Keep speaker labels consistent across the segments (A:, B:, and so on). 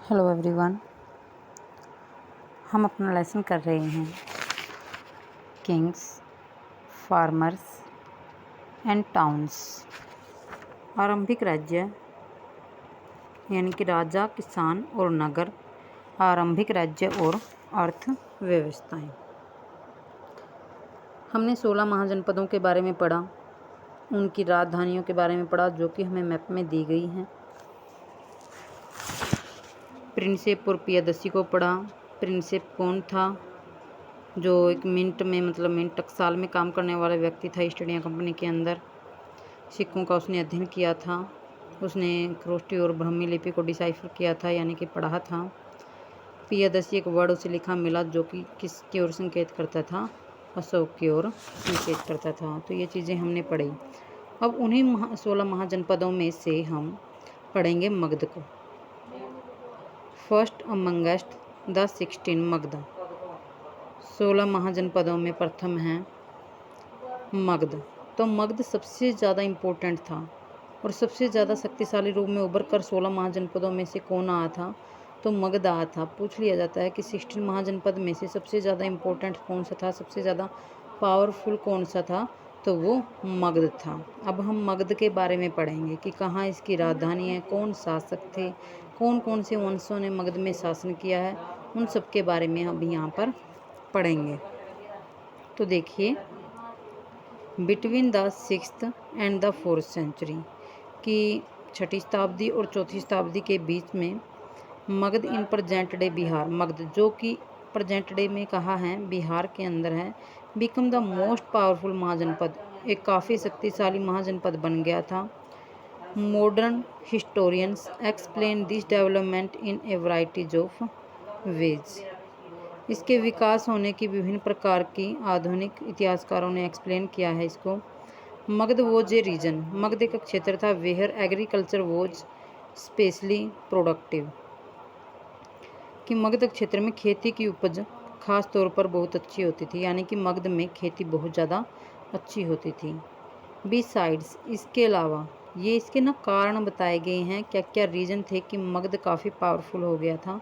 A: Hello everyone. हम अपना lesson कर रहे हैं किंग्स, फार्मर्स एंड टाउन्स। आरंभिक राज्य यानी कि राजा, किसान और नगर। आरंभिक राज्य और अर्थव्यवस्थाएं। हमने 16 महाजनपदों के बारे में पढ़ा, उनकी राजधानियों के बारे में पढ़ा जो कि हमें मैप में दी गई हैं। प्रिंसेप और पियादसी को पढ़ा। प्रिंसेप कौन था? जो एक मिंट टकसाल में काम करने वाला व्यक्ति था ईस्ट इंडिया कंपनी के अंदर। सिक्कों का उसने अध्ययन किया था। उसने खरोष्टी और ब्राह्मी लिपि को डिसाइफर किया था यानी कि पढ़ा था। पियादसी एक वर्ड उसे लिखा मिला जो कि किसकी ओर संकेत करता था? अशोक की ओर संकेत करता था। तो ये चीज़ें हमने पढ़ी। अब उन्हीं 16 महाजनपदों में से हम पढ़ेंगे मगध को। First amongst the 16 Magadh. 16 महाजनपदों में प्रथम है मगध। तो मगध सबसे ज़्यादा इम्पोर्टेंट था और सबसे ज़्यादा शक्तिशाली रूप में उभर कर 16 महाजनपदों में से कौन आया था? तो मगध आया था। पूछ लिया जाता है कि 16 महाजनपद में से सबसे ज़्यादा इम्पोर्टेंट कौन सा था, सबसे ज़्यादा पावरफुल कौन सा था? तो वो मगध था। अब हम मगध के बारे में पढ़ेंगे कि कहाँ इसकी राजधानी है, कौन शासक थे, कौन कौन से वंशों ने मगध में शासन किया है, उन सब के बारे में हम यहाँ पर पढ़ेंगे। तो देखिए, between the 6th and the 4th century की 6ठी शताब्दी और 4थी शताब्दी के बीच में Magadha in present day Bihar, Magadha जो कि प्रेजेंट डे में कहा है बिहार के अंदर है, बिकम द मोस्ट पावरफुल महाजनपद, एक काफ़ी शक्तिशाली महाजनपद बन गया था। Modern historians explain this development in A varieties of ways. इसके विकास होने की विभिन्न प्रकार की आधुनिक इतिहासकारों ने एक्सप्लेन किया है इसको। Magadha was a region, Magadha एक क्षेत्र था where agriculture was especially productive, कि मगध क्षेत्र में खेती की उपज खास तौर पर बहुत अच्छी होती थी, यानी कि मगध में खेती बहुत ज़्यादा अच्छी होती थी। बिसाइड्स, इसके अलावा ये इसके ना कारण बताए गए हैं क्या क्या रीज़न थे कि मगध काफ़ी पावरफुल हो गया था।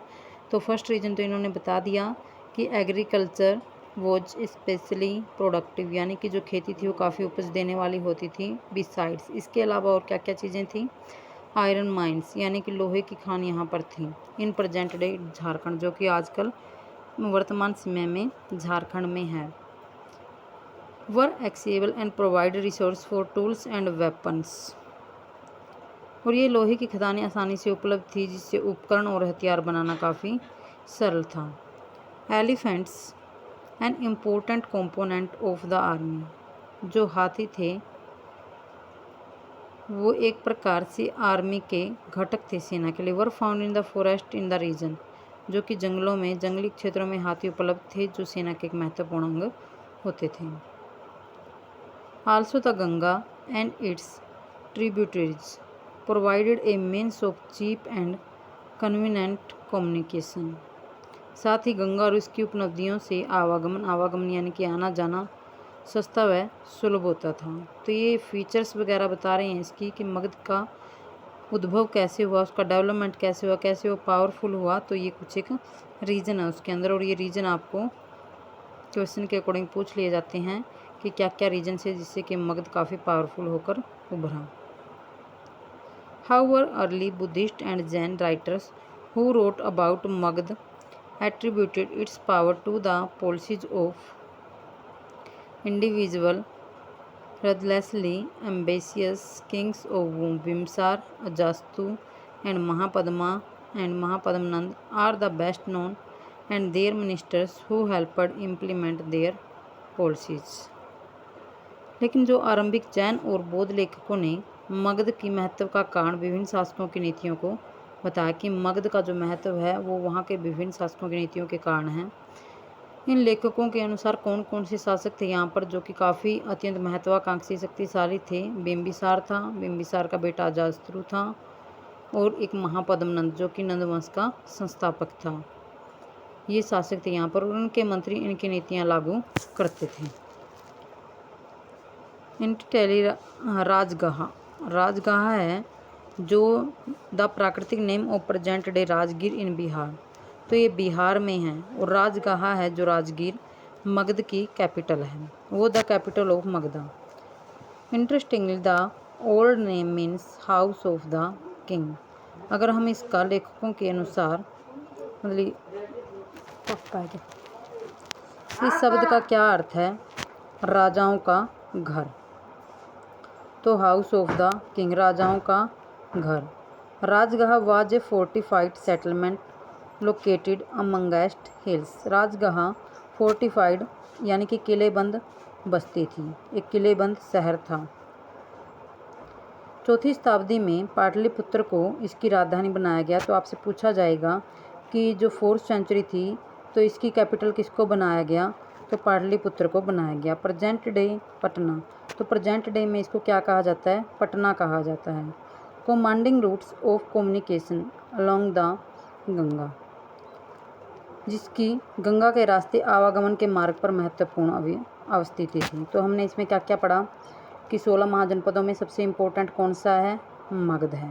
A: तो फर्स्ट रीज़न तो इन्होंने बता दिया कि एग्रीकल्चर वॉज स्पेशली प्रोडक्टिव, यानी कि जो खेती थी वो काफ़ी उपज देने वाली होती थी। बिसाइड्स, इसके अलावा और क्या क्या चीज़ें थी? आयरन माइंस, यानी कि लोहे की खान यहाँ पर थी इन प्रेजेंट डे झारखंड, जो कि आजकल वर्तमान समय में झारखंड में है। Were accessible and provide resource for tools and weapons, और ये लोहे की खदानें आसानी से उपलब्ध थी जिससे उपकरण और हथियार बनाना काफ़ी सरल था। Elephants an important component of the army, जो हाथी थे वो एक प्रकार से आर्मी के घटक थे सेना के लिए। Were found in the forest in the region, जो कि जंगलों में, जंगली क्षेत्रों में हाथी उपलब्ध थे जो सेना के एक महत्वपूर्ण अंग होते थे। Also the Ganga and its tributaries provided a means of cheap and convenient communication, साथ ही गंगा और इसकी उपनदियों से आवागमन यानी कि आना जाना सस्ता व सुलभ होता था। तो ये फीचर्स वगैरह बता रहे हैं इसकी कि मगध का उद्भव कैसे हुआ, उसका डेवलपमेंट कैसे हुआ, कैसे वो पावरफुल हुआ। तो ये कुछ एक रीज़न है उसके अंदर, और ये रीज़न आपको क्वेश्चन के अकॉर्डिंग पूछ लिए जाते हैं कि क्या क्या रीजन है जिससे कि मगध काफ़ी पावरफुल होकर उभरा। However, early Buddhist and Jain writers who wrote about Magध attributed its power to the policies of individual ruthlessly ambitious kings of whom Bimsar, Ajastu, and Mahapadmanand are the best known, and their ministers who helped implement their policies। लेकिन जो आरंभिक जैन और बौद्ध लेखकों ने मगध की महत्व का कारण विभिन्न शासकों की नीतियों को बताया कि मगध का जो महत्व है वो वहाँ के विभिन्न शासकों की नीतियों के कारण है। इन लेखकों के अनुसार कौन कौन से शासक थे यहाँ पर जो कि काफ़ी अत्यंत महत्वाकांक्षी शक्तिशाली थे? बिम्बिसार था, बिम्बिसार का बेटा अजातशत्रु था, और एक महापद्मनंद जो कि नंद वंश का संस्थापक था। ये शासक थे यहाँ पर, और उनके मंत्री इनकी नीतियाँ लागू करते थे। इंटटेली राजगाह, राजगाह है जो the Prakrit name of present day Rajgir in Bihar, तो ये बिहार में है और राजगाह है जो राजगीर मगध की कैपिटल है, वो the capital of Magadha. Interestingly the old name means house of the king. अगर हम इसका लेखकों के अनुसार मतलब इस शब्द का क्या अर्थ है, राजाओं का घर, तो हाउस ऑफ द किंग राजाओं का घर। Rajagaha was a fortified settlement located amongst hills. Rajagaha fortified यानी कि किलेबंद बस्ती थी, एक किलेबंद शहर था। चौथी शताब्दी में पाटलिपुत्र को इसकी राजधानी बनाया गया। तो आपसे पूछा जाएगा कि जो 4th सेंचुरी थी तो इसकी कैपिटल किसको बनाया गया, तो पाटलिपुत्र को बनाया गया। प्रेजेंट डे पटना, तो प्रेजेंट डे में इसको क्या कहा जाता है, पटना कहा जाता है। Commanding routes of communication along the Ganga, जिसकी गंगा के रास्ते आवागमन के मार्ग पर महत्वपूर्ण अवस्थिति थी। तो हमने इसमें क्या क्या पढ़ा कि 16 महाजनपदों में सबसे इम्पोर्टेंट कौन सा है, मगध है।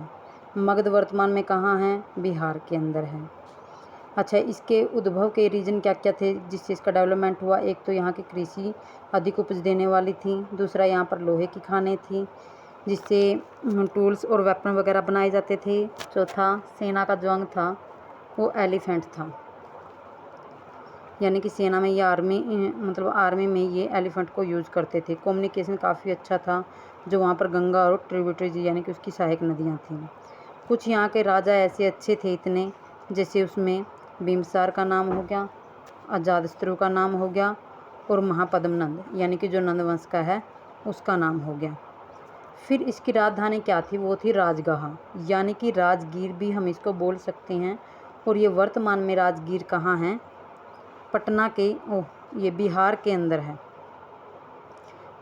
A: मगध वर्तमान में कहाँ है, बिहार के अंदर है। अच्छा, इसके उद्भव के रीजन क्या क्या थे जिससे इसका डेवलपमेंट हुआ, एक तो यहाँ की कृषि अधिक उपज देने वाली थी, दूसरा यहाँ पर लोहे की खानें थी जिससे टूल्स और वेपन वगैरह बनाए जाते थे, चौथा सेना का जो अंग था वो एलिफेंट था, यानी कि सेना में ये आर्मी में ये एलिफेंट को यूज़ करते थे। कम्युनिकेशन काफ़ी अच्छा था, जो वहाँ पर गंगा और ट्रिब्यूटरीज यानी कि उसकी सहायक नदियाँ थीं। कुछ यहाँ के राजा ऐसे अच्छे थे इतने, जैसे उसमें बिम्बसार का नाम हो गया, अजातशत्रु का नाम हो गया और महापद्म नंद यानी कि जो नंद वंश का है उसका नाम हो गया। फिर इसकी राजधानी क्या थी, वो थी राजगाह, यानी कि राजगीर भी हम इसको बोल सकते हैं। और ये वर्तमान में राजगीर कहाँ है, पटना के ये बिहार के अंदर है,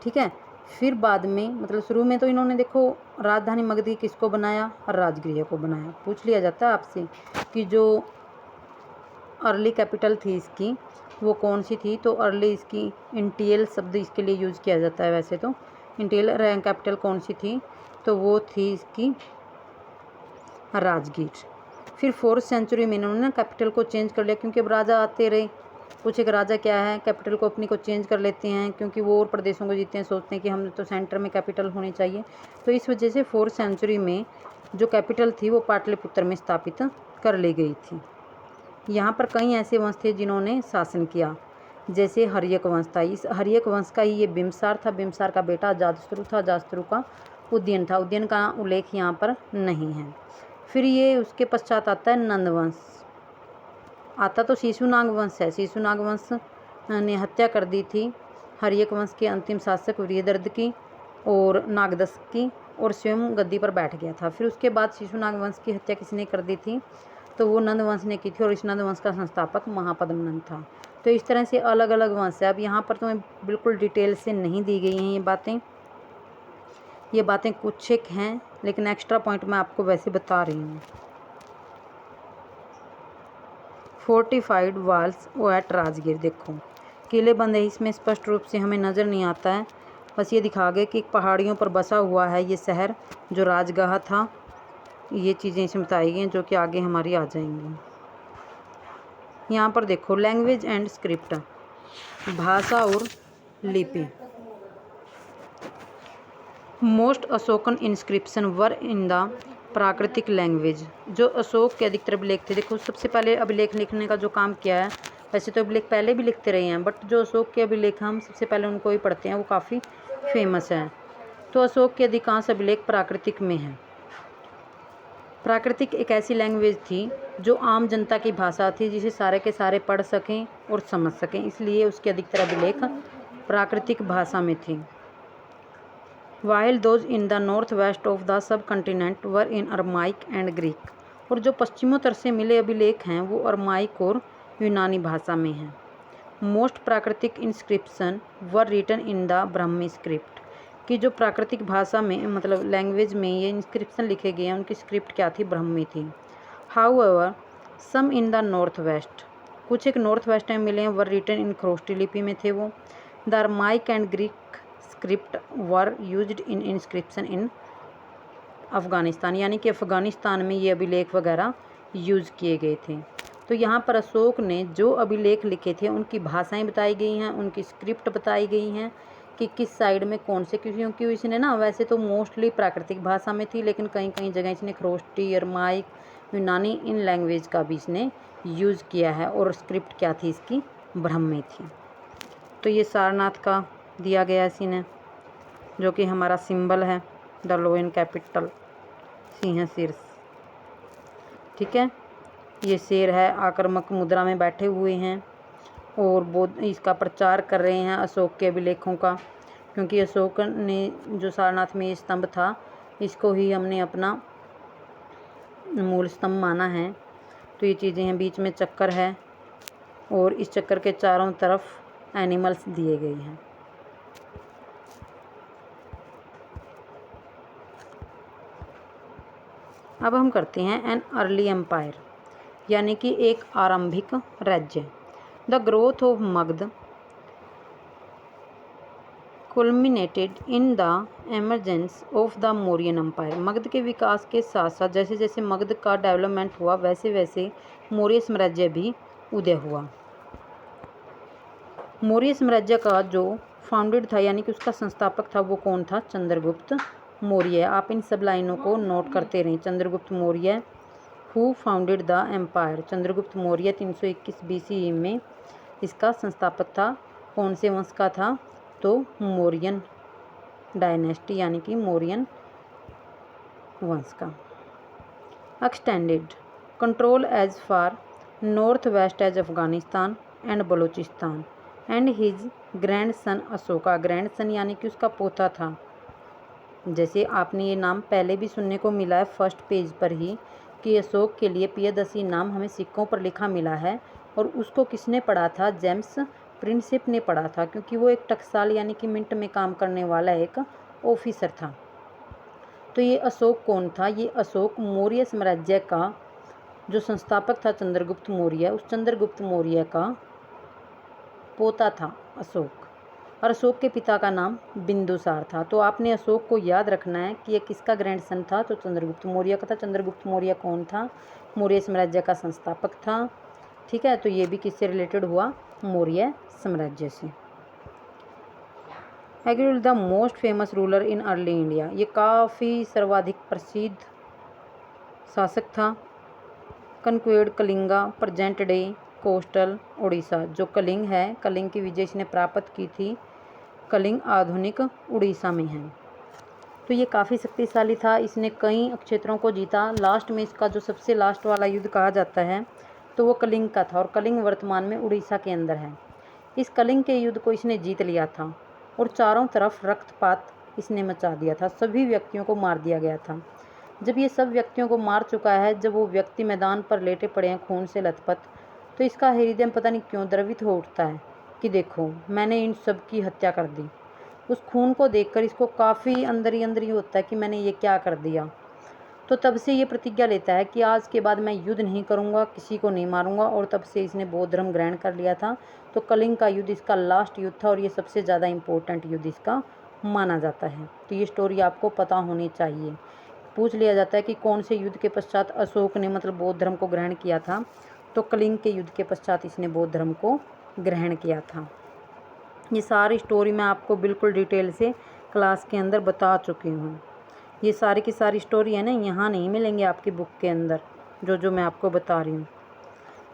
A: ठीक है। फिर बाद में मतलब शुरू में तो इन्होंने देखो राजधानी मगध की किसको बनाया, राजगृह को बनाया। पूछ लिया जाता है आपसे कि जो अर्ली कैपिटल थी इसकी वो कौन सी थी, तो अर्ली इसकी इंटियल शब्द इसके लिए यूज़ किया जाता है। वैसे तो इंटियल कैपिटल कौन सी थी, तो वो थी इसकी राजगीर। फिर 4th सेंचुरी में इन्होंने कैपिटल को चेंज कर लिया, क्योंकि अब राजा आते रहे, कुछ एक राजा क्या है कैपिटल को अपनी को चेंज कर लेते हैं, क्योंकि वो और प्रदेशों को जीतते हैं, सोचते हैं कि हम तो सेंटर में कैपिटल होनी चाहिए। तो इस वजह से 4th सेंचुरी में जो कैपिटल थी वो पाटलिपुत्र में स्थापित कर ली गई थी। यहाँ पर कई ऐसे वंश थे जिन्होंने शासन किया, जैसे हर्यक वंश था। इस हर्यक वंश का ही ये बिम्बसार था, बिम्बसार का बेटा अजातशत्रु था, अजातशत्रु का उदयन था, उदयन का उल्लेख यहाँ पर नहीं है। फिर ये उसके पश्चात आता है नंद वंश, आता तो शिशुनाग वंश है। शिशुनाग वंश ने हत्या कर दी थी हर्यक वंश के अंतिम शासक वीरदर्द की और नागदस की, और स्वयं गद्दी पर बैठ गया था। फिर उसके बाद शिशुनाग वंश की हत्या किसने कर दी थी, तो वो नंद वंश ने की थी, और इस नंद वंश का संस्थापक महापद्म नंद था। तो इस तरह से अलग अलग वंश है। अब यहाँ पर तुम्हें बिल्कुल डिटेल से नहीं दी गई हैं ये बातें कुछ एक हैं, लेकिन एक्स्ट्रा पॉइंट मैं आपको वैसे बता रही हूँ। फोर्टिफाइड वाल्स एट राजगीर, देखो किले बंद है, इसमें स्पष्ट रूप से हमें नज़र नहीं आता है, बस ये दिखा गए कि पहाड़ियों पर बसा हुआ है ये शहर जो राजगाह था। ये चीज़ें इसमें बताई गई हैं जो कि आगे हमारी आ जाएंगी। यहाँ पर देखो लैंग्वेज एंड स्क्रिप्ट, भाषा और लिपि। Most Ashokan inscription were in the प्राकृतिक लैंग्वेज, जो अशोक के अधिकतर अभिलेख थे। देखो सबसे पहले अभिलेख लिखने का जो काम किया है, वैसे तो अभिलेख पहले भी लिखते रहे हैं, बट जो अशोक के अभिलेख हम सबसे पहले उनको ही पढ़ते हैं, वो काफ़ी फेमस है। तो अशोक के अधिकांश अभिलेख प्राकृतिक में हैं। प्राकृतिक एक ऐसी लैंग्वेज थी जो आम जनता की भाषा थी, जिसे सारे के सारे पढ़ सकें और समझ सकें, इसलिए उसके अधिकतर अभिलेख प्राकृतिक भाषा में थे। While those in the north waste of the sub continent were in Aramaic and Greek, और जो पश्चिमोत्तर से मिले अभिलेख हैं वो अरमाइक और यूनानी भाषा में हैं। Most Prakrit inscription were written in the Brahmi script, कि जो प्राकृतिक भाषा में मतलब लैंग्वेज में ये इंस्क्रिप्शन लिखे गए हैं उनकी स्क्रिप्ट क्या थी, ब्राह्मी थी। However some in the north west, कुछ एक नॉर्थ वेस्ट में मिले हैं, वर रिटन इन ख्रोष्टी लिपि में थे वो। The Aramaic and Greek script were used in inscription इन अफ़गानिस्तान, यानी कि अफ़गानिस्तान में ये अभिलेख वगैरह यूज़ किए गए थे। तो यहाँ पर अशोक ने जो अभिलेख लिखे थे उनकी भाषाएं बताई गई हैं, उनकी स्क्रिप्ट बताई गई हैं कि किस साइड में कौन से, क्योंकि इसने ना वैसे तो मोस्टली प्राकृतिक भाषा में थी, लेकिन कहीं कहीं जगह इसने खरोष्टी, अरमाइक, यूनानी इन लैंग्वेज का भी इसने यूज़ किया है, और स्क्रिप्ट क्या थी इसकी, ब्राह्मी थी। तो ये सारनाथ का दिया गया इसी ने, जो कि हमारा सिंबल है, द लोयन कैपिटल, सिंह शीर्ष। ठीक है, ये शेर है, आक्रामक मुद्रा में बैठे हुए हैं और वो इसका प्रचार कर रहे हैं अशोक के अभिलेखों का, क्योंकि अशोक ने जो सारनाथ में ये स्तंभ था, इसको ही हमने अपना मूल स्तंभ माना है। तो ये चीज़ें हैं, बीच में चक्कर है और इस चक्कर के चारों तरफ एनिमल्स दिए गए हैं। अब हम करते हैं एन अर्ली एम्पायर, यानी कि एक आरंभिक राज्य। The growth of Magadha culminated in the emergence of the Mauryan empire. Magadha के विकास के साथ साथ जैसे जैसे मगध का डेवलपमेंट हुआ, वैसे वैसे मौर्य साम्राज्य भी उदय हुआ। मौर्य साम्राज्य का जो फाउंडेड था, यानी कि उसका संस्थापक था, वो कौन था? चंद्रगुप्त मौर्य। आप इन सब लाइनों को नोट करते रहें। Chandragupta Maurya, who founded the empire. Chandragupta Maurya 321 BCE में इसका संस्थापक था। कौन से वंश का था? तो मौर्यन डायनेस्टी, यानी कि मौर्यन वंश का। Extended control as far north west as Afghanistan and Balochistan and his grand son Ashoka. Grand son यानी कि उसका पोता था। जैसे आपने ये नाम पहले भी सुनने को मिला है फर्स्ट पेज पर ही, कि अशोक के लिए प्रियदर्शी नाम हमें सिक्कों पर लिखा मिला है, और उसको किसने पढ़ा था? जेम्स प्रिंसिप ने पढ़ा था, क्योंकि वो एक टकसाल यानी कि मिंट में काम करने वाला एक ऑफिसर था। तो ये अशोक कौन था? ये अशोक मौर्य साम्राज्य का जो संस्थापक था चंद्रगुप्त मौर्य, उस चंद्रगुप्त मौर्य का पोता था अशोक, और अशोक के पिता का नाम बिंदुसार था। तो आपने अशोक को याद रखना है कि ये किसका ग्रैंडसन था? तो चंद्रगुप्त मौर्य का था। चंद्रगुप्त मौर्य कौन था? मौर्य साम्राज्य का संस्थापक था। ठीक है, तो ये भी किससे रिलेटेड हुआ? मौर्य साम्राज्य से। एग्रीड the most famous ruler in early India. ये काफ़ी सर्वाधिक प्रसिद्ध शासक था। Conquered Kalinga, present day coastal Orissa. जो कलिंग है, कलिंग की विजय इसने प्राप्त की थी। कलिंग आधुनिक उड़ीसा में है। तो ये काफ़ी शक्तिशाली था। इसने कई क्षेत्रों को जीता। लास्ट में इसका जो सबसे लास्ट वाला युद्ध कहा जाता है, तो वो कलिंग का था, और कलिंग वर्तमान में उड़ीसा के अंदर है। इस कलिंग के युद्ध को इसने जीत लिया था, और चारों तरफ रक्तपात इसने मचा दिया था। सभी व्यक्तियों को मार दिया गया था। जब ये सब व्यक्तियों को मार चुका है, जब वो व्यक्ति मैदान पर लेटे पड़े हैं खून से लथपथ, तो इसका हृदय पता नहीं क्यों द्रवित हो उठता है कि देखो, मैंने इन सब की हत्या कर दी। उस खून को देखकर इसको काफ़ी अंदर ही होता है कि मैंने ये क्या कर दिया। तो तब से ये प्रतिज्ञा लेता है कि आज के बाद मैं युद्ध नहीं करूँगा, किसी को नहीं मारूंगा, और तब से इसने बौद्ध धर्म ग्रहण कर लिया था। तो कलिंग का युद्ध इसका लास्ट युद्ध था, और ये सबसे ज़्यादा इम्पोर्टेंट युद्ध इसका माना जाता है। तो ये स्टोरी आपको पता होनी चाहिए। पूछ लिया जाता है कि कौन से युद्ध के पश्चात अशोक ने मतलब बौद्ध धर्म को ग्रहण किया था, तो कलिंग के युद्ध के पश्चात इसने बौद्ध धर्म को ग्रहण किया था। ये सारी स्टोरी मैं आपको बिल्कुल डिटेल से क्लास के अंदर बता चुकी हूँ। ये सारी की सारी स्टोरी है ना, यहाँ नहीं मिलेंगे आपकी बुक के अंदर, जो मैं आपको बता रही हूँ,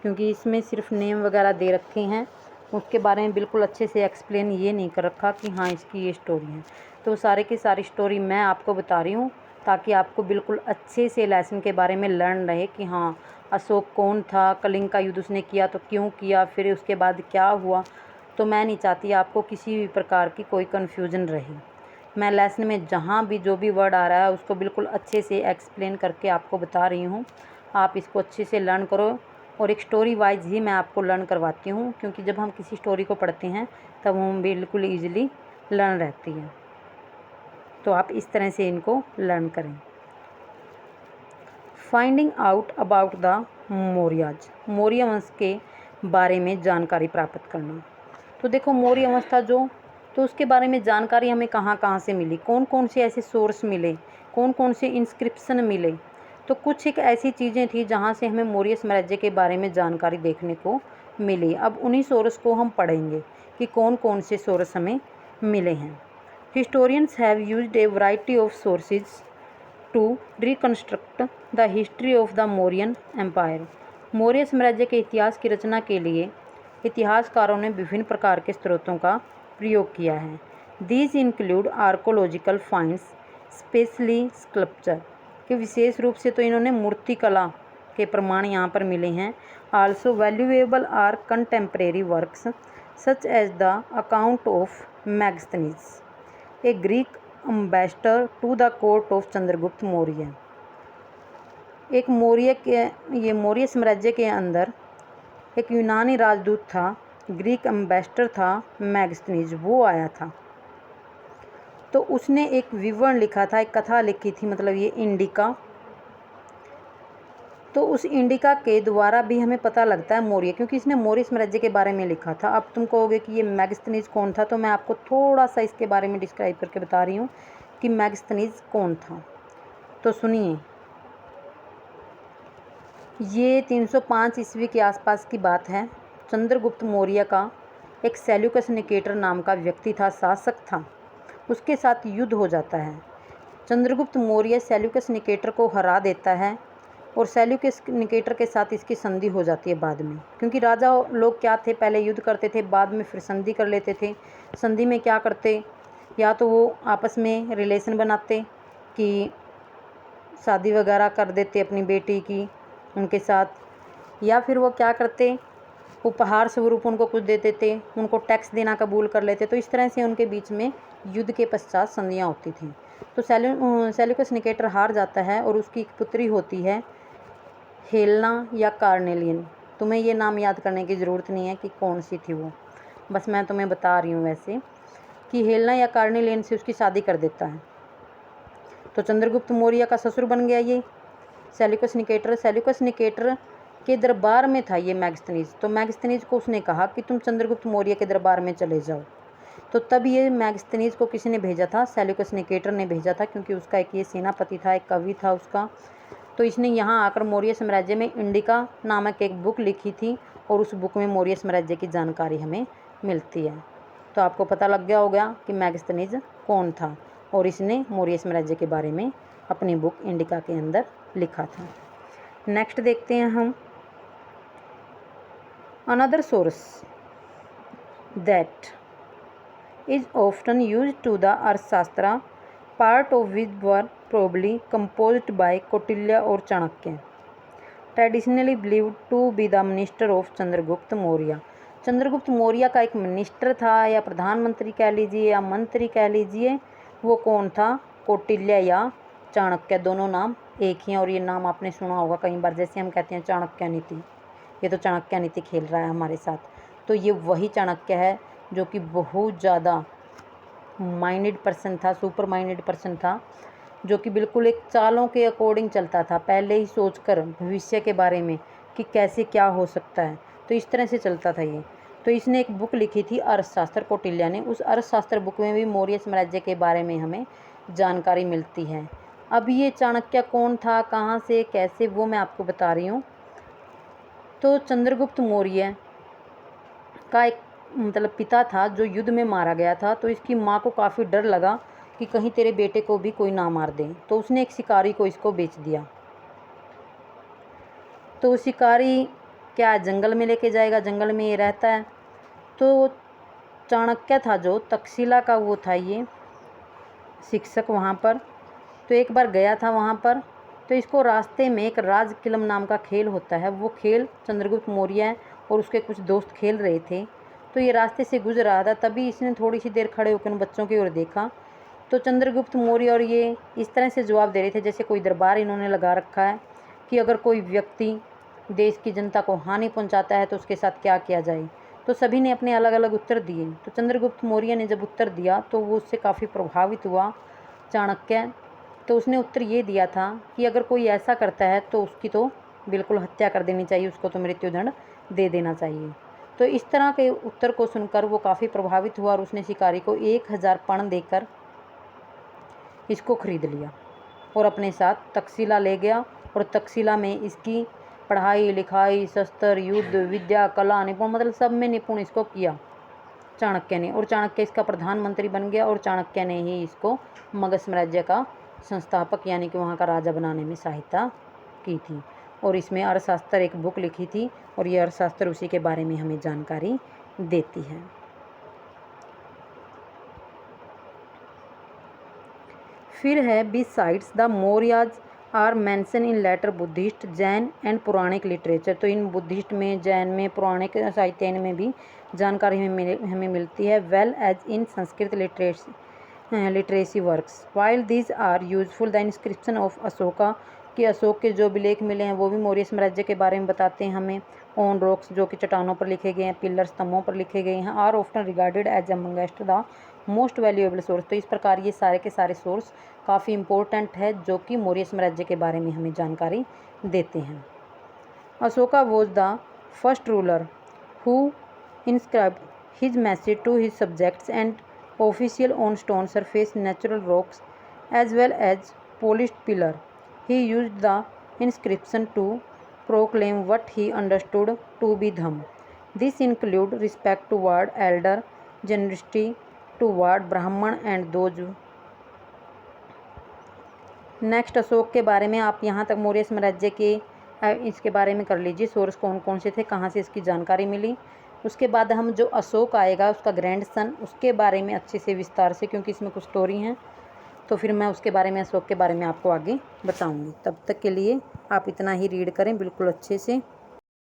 A: क्योंकि इसमें सिर्फ नेम वगैरह दे रखे हैं, उसके बारे में बिल्कुल अच्छे से एक्सप्लेन ये नहीं कर रखा कि हाँ इसकी ये स्टोरी है। तो सारे की सारी स्टोरी मैं आपको बता रही हूँ, ताकि आपको बिल्कुल अच्छे से लेसन के बारे में लर्न रहे कि हाँ अशोक कौन था, कलिंग का युद्ध उसने किया तो क्यों किया, फिर उसके बाद क्या हुआ। तो मैं नहीं चाहती आपको किसी भी प्रकार की कोई कन्फ्यूज़न रहे। मैं लेसन में जहाँ भी जो भी वर्ड आ रहा है उसको बिल्कुल अच्छे से एक्सप्लेन करके आपको बता रही हूँ। आप इसको अच्छे से लर्न करो, और एक स्टोरी वाइज ही मैं आपको लर्न करवाती हूँ, क्योंकि जब हम किसी स्टोरी को पढ़ते हैं तब हम बिल्कुल ईजिली लर्न रहती है। तो आप इस तरह से इनको लर्न करें। Finding out about the Mauryas. Maurya वंश के बारे में जानकारी प्राप्त करना। तो देखो, मौर्य वंश था जो, तो उसके बारे में जानकारी हमें कहाँ कहाँ से मिली, कौन कौन से ऐसे सोर्स मिले, कौन कौन से इंस्क्रिप्शन मिले, तो कुछ एक ऐसी चीज़ें थी जहाँ से हमें मौर्य साम्राज्य के बारे में जानकारी देखने को मिली। अब उन्हीं सोर्स को हम पढ़ेंगे कि कौन कौन से सोर्स हमें मिले हैं। Historians have used a variety of sources to reconstruct the history of the Mauryan empire. Maurya साम्राज्य के इतिहास की रचना के लिए इतिहासकारों ने विभिन्न प्रकार के स्रोतों का प्रयोग किया है। These include archaeological finds, specially sculpture, कि विशेष रूप से तो इन्होंने मूर्ति कला के प्रमाण यहाँ पर मिले हैं। Also valuable are contemporary works such as the account of Megasthenes, a Greek ambassador to the court of Chandragupta Maurya. एक मौर्य साम्राज्य के अंदर एक यूनानी राजदूत था, ग्रीक अम्बेसडर था मैगस्थनीज, वो आया था। तो उसने एक विवरण लिखा था, एक कथा लिखी थी, मतलब ये इंडिका। तो उस इंडिका के द्वारा भी हमें पता लगता है मौर्य, क्योंकि इसने मौर्य साम्राज्य के बारे में लिखा था। अब तुम कहोगे कि ये मैगस्थनीज कौन था, तो मैं आपको थोड़ा सा इसके बारे में डिस्क्राइब करके बता रही हूँ कि मैगस्थनीज कौन था। तो सुनिए, ये 305 ईस्वी के आसपास की बात है। चंद्रगुप्त मौर्य का एक सेल्यूकस निकेटर नाम का व्यक्ति था, शासक था, उसके साथ युद्ध हो जाता है। चंद्रगुप्त मौर्य सेल्यूकस निकेटर को हरा देता है और सेल्यूकस निकेटर के साथ इसकी संधि हो जाती है बाद में, क्योंकि राजा लोग क्या थे, पहले युद्ध करते थे, बाद में फिर संधि कर लेते थे। संधि में क्या करते, या तो वो आपस में रिलेशन बनाते कि शादी वगैरह कर देते अपनी बेटी की उनके साथ, या फिर वो क्या करते, उपहार स्वरूप उनको कुछ देते थे, उनको टैक्स देना कबूल कर लेते। तो इस तरह से उनके बीच में युद्ध के पश्चात संधियाँ होती थी। तो सेल्यूकस निकेटर हार जाता है और उसकी एक पुत्री होती है हेलेना या कार्नेलियन। तुम्हें ये नाम याद करने की ज़रूरत नहीं है कि कौन सी थी वो, बस मैं तुम्हें बता रही हूँ वैसे कि हेलेना या कार्नेलियन से उसकी शादी कर देता है। तो चंद्रगुप्त मौर्य का ससुर बन गया ये सेल्यूकस निकेटर। सेल्यूकस निकेटर के दरबार में था ये मैगस्थनीज। तो मैगस्थनीज को उसने कहा कि तुम चंद्रगुप्त मौर्य के दरबार में चले जाओ। तो तब ये मैगस्थनीज को किसी ने भेजा था, सेल्यूकस निकेटर ने भेजा था, क्योंकि उसका एक ये सेनापति था, एक कवि था उसका। तो इसने यहाँ आकर मौर्य साम्राज्य में इंडिका नामक एक बुक लिखी थी और उस बुक में मौर्य साम्राज्य की जानकारी हमें मिलती है। तो आपको पता लग गया होगा कि मैगस्थनीज कौन था और इसने मौर्य साम्राज्य के बारे में अपनी बुक इंडिका के अंदर लिखा था। नेक्स्ट देखते हैं हम another source that is often used to the Arthashastra, part of which were probably composed by Kautilya और Chanakya, traditionally believed to be the minister of Chandragupta Maurya. Chandragupta Maurya का एक मिनिस्टर था, या प्रधानमंत्री कह लीजिए या मंत्री कह लीजिए। वो कौन था, कौटिल्य या चाणक्य, दोनों नाम एक ही हैं। और ये नाम आपने सुना होगा कई बार, जैसे हम कहते हैं चाणक्य नीति, ये तो चाणक्य नीति खेल रहा है हमारे साथ। तो ये वही चाणक्य है जो कि बहुत ज़्यादा माइंडेड पर्सन था, सुपर माइंडेड पर्सन था, जो कि बिल्कुल एक चालों के अकॉर्डिंग चलता था, पहले ही सोचकर भविष्य के बारे में कि कैसे क्या हो सकता है। तो इस तरह से चलता था ये। तो इसने एक बुक लिखी थी अर्थशास्त्र, कौटिल्य ने। उस अर्थशास्त्र बुक में भी मौर्य साम्राज्य के बारे में हमें जानकारी मिलती है। अब ये चाणक्य कौन था, कहाँ से, कैसे, वो मैं आपको बता रही हूँ। तो चंद्रगुप्त मौर्य का एक मतलब पिता था जो युद्ध में मारा गया था। तो इसकी माँ को काफ़ी डर लगा कि कहीं तेरे बेटे को भी कोई ना मार दे। तो उसने एक शिकारी को इसको बेच दिया। तो शिकारी क्या जंगल में लेके जाएगा, जंगल में ये रहता है। तो चाणक्य था जो तक्षशिला का वो था ये शिक्षक वहाँ पर। तो एक बार गया था वहाँ पर। तो इसको रास्ते में एक राजकिलम नाम का खेल होता है, वो खेल चंद्रगुप्त मौर्य और उसके कुछ दोस्त खेल रहे थे। तो ये रास्ते से गुजर रहा था, तभी इसने थोड़ी सी देर खड़े होकर उन बच्चों की ओर देखा। तो चंद्रगुप्त मौर्य और ये इस तरह से जवाब दे रहे थे जैसे कोई दरबार इन्होंने लगा रखा है कि अगर कोई व्यक्ति देश की जनता को हानि पहुंचाता है तो उसके साथ क्या किया जाए। तो सभी ने अपने अलग अलग उत्तर दिए। तो चंद्रगुप्त मौर्य ने जब उत्तर दिया तो वो उससे काफ़ी प्रभावित हुआ चाणक्य। तो उसने उत्तर ये दिया था कि अगर कोई ऐसा करता है तो उसकी तो बिल्कुल हत्या कर देनी चाहिए, उसको तो मृत्युदंड दे देना चाहिए। तो इस तरह के उत्तर को सुनकर वो काफ़ी प्रभावित हुआ और उसने शिकारी को 1000 पण देकर इसको खरीद लिया। और अपने साथ तक्षशिला ले गया और तक्षशिला में इसकी पढ़ाई लिखाई, शस्त्र, युद्ध, विद्या, कला, निपुण मतलब सब में निपुण इसको किया चाणक्य ने। और चाणक्य इसका प्रधानमंत्री बन गया और चाणक्य ने ही इसको मगध साम्राज्य का संस्थापक यानी कि वहाँ का राजा बनाने में सहायता की थी। और इसमें अर्थशास्त्र एक बुक लिखी थी और ये अर्थशास्त्र उसी के बारे में हमें जानकारी देती है। फिर है besides the Mauryas are mention in later Buddhist, Jain and Puranic literature. तो इन बुद्धिस्ट में, जैन में, पुराणिक साहित्य में भी जानकारी हमें मिलती है। Well as in Sanskrit literacy works. While these are useful the inscription of Ashoka, कि अशोक के जो भी लेख मिले हैं वो भी मौर्य साम्राज्य के बारे में बताते हैं हमें। ऑन रॉक्स जो कि चट्टानों पर लिखे गए हैं, पिलर स्तंभों पर लिखे गए हैं। Are often regarded as amongst the most valuable source. तो इस प्रकार ये सारे के सारे सोर्स काफ़ी इंपॉर्टेंट है जो कि मौर्य साम्राज्य के बारे में हमें जानकारी देते हैं। Ashoka was the first ruler who inscribed his message to his subjects and official on stone surface, natural rocks as well as polished pillar. He used the inscription to proclaim what he understood to be dharma. This include respect toward elder, generosity toward brahman and those. Next Ashok के बारे में आप यहाँ तक मौर्य साम्राज्य के इसके बारे में कर लीजिए, सोर्स कौन कौन से थे, कहाँ से इसकी जानकारी मिली। उसके बाद हम जो अशोक आएगा उसका ग्रैंड सन, उसके बारे में अच्छे से विस्तार से, क्योंकि इसमें कुछ स्टोरी हैं तो फिर मैं उसके बारे में, अशोक के बारे में आपको आगे बताऊंगी। तब तक के लिए आप इतना ही रीड करें बिल्कुल अच्छे से।